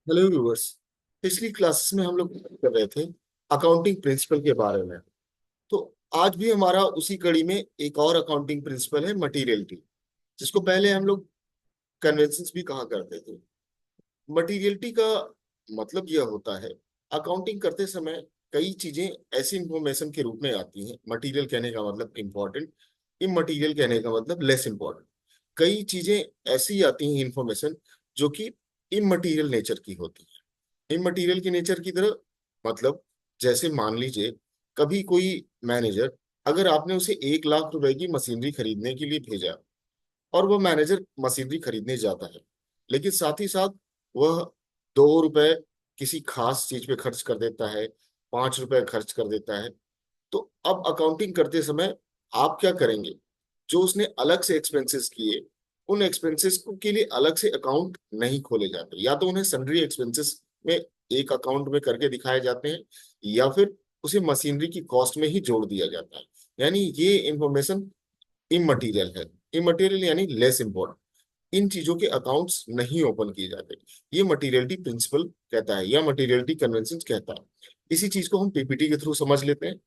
Hello viewers. पिछली classes में हम लोग बात कर रहे थे अकाउंटिंग प्रिंसिपल के बारे में। तो आज भी हमारा उसी कड़ी में एक और अकाउंटिंग प्रिंसिपल है मटीरियलिटी, जिसको पहले हम लोग कन्वेंशंस भी कहा करते थे। मटीरियलिटी का मतलब यह होता है, अकाउंटिंग करते समय कई चीजें ऐसी इंफॉर्मेशन के रूप में आती हैं। मटीरियल कहने का मतलब इंपॉर्टेंट, इमटीरियल कहने का मतलब लेस इंपॉर्टेंट। कई चीजें ऐसी आती हैं इंफॉर्मेशन जो कि इमटीरियल नेचर की होती है। इमटीरियल की नेचर की तरह मतलब, जैसे मान लीजिए कभी कोई मैनेजर, अगर आपने उसे 1 लाख रुपए की मशीनरी खरीदने के लिए भेजा और वह मैनेजर मशीनरी खरीदने जाता है, लेकिन साथ ही साथ वह 2 रुपए किसी खास चीज पे खर्च कर देता है, 5 रुपए खर्च कर देता है। तो अब अकाउंटिंग करते समय आप क्या करेंगे? जो उसने अलग से एक्सपेंसेस किए, उन एक्सपेंसेस को के लिए अलग से अकाउंट नहीं खोले जाते, या तो उन्हें सन्ड्री एक्सपेंसेस में एक अकाउंट में करके दिखाए जाते हैं, या फिर उसे मशीनरी की कॉस्ट में ही जोड़ दिया जाता है। यानी ये इंफॉर्मेशन इमटेरियल है। इमटेरियल यानी लेस इंपॉर्टेंट। इन चीजों के अकाउंट्स नहीं ओपन किए जाते। ये मटीरियलिटी प्रिंसिपल कहता है या मटीरियलिटी कन्वेंशन कहता है। इसी चीज को हम पीपीटी के थ्रू समझ लेते हैं।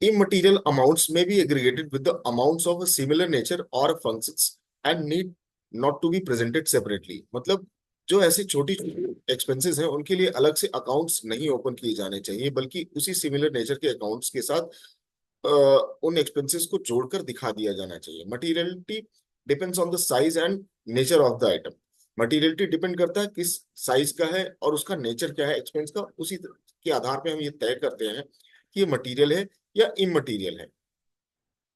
Immaterial amounts may be aggregated with the amounts of a similar nature or functions and need not to be presented separately। मतलब जो ऐसे छोटी छोटी एक्सपेंसेस हैं उनके लिए अलग से अकाउंट्स नहीं ओपन किए जाने चाहिए, बल्कि उसी सिमिलर नेचर के अकाउंट्स के साथ उन एक्सपेंसेस को जोड़कर दिखा दिया जाना चाहिए। Materiality depends on the size and nature of the item. Materiality depend करता है किस साइज का है और उसका नेचर क्या है एक्सपेंस का, उसी के आधार पे हम ये तय करते हैं कि ये मटीरियल है या इमटीरियल है।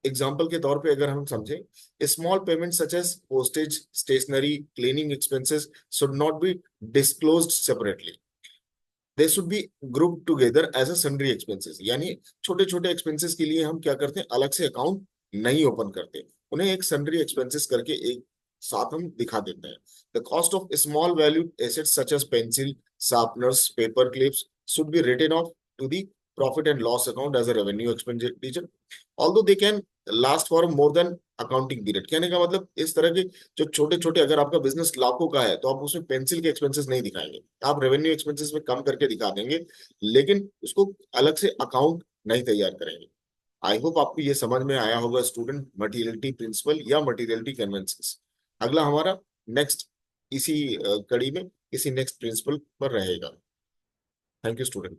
एग्जाम्पल के तौर पे अगर हम समझें, small payment such as postage, stationery, cleaning expenses should not be disclosed separately. They should be group together as a sundry expenses. यानी छोटे छोटे एक्सपेंसेस के लिए हम क्या करते हैं, अलग से अकाउंट नहीं ओपन करते, उन्हें एक सन्ड्री एक्सपेंसेस करके एक साथ हम दिखा देते हैं। The cost of small valued assets such as pencil, sharpeners, paper clips should be written off to the profit and loss account as a revenue expenditure, although they can last for more than accounting period. कहने का मतलब इस तरह के जो छोटे छोटे, अगर आपका बिजनेस लाखों का है तो आप उसमें पेंसिल के एक्सपेंसेस नहीं दिखाएंगे, आप रेवेन्यू एक्सपेंसेस में कम करके दिखा देंगे, लेकिन उसको अलग से अकाउंट नहीं तैयार करेंगे। आई होप आपको ये समझ में आया होगा स्टूडेंट, मटीरियलिटी प्रिंसिपल या मटीरियलिटी कन्वेंशंस। अगला हमारा नेक्स्ट इसी कड़ी में किसी नेक्स्ट प्रिंसिपल पर रहेगा। Thank you student.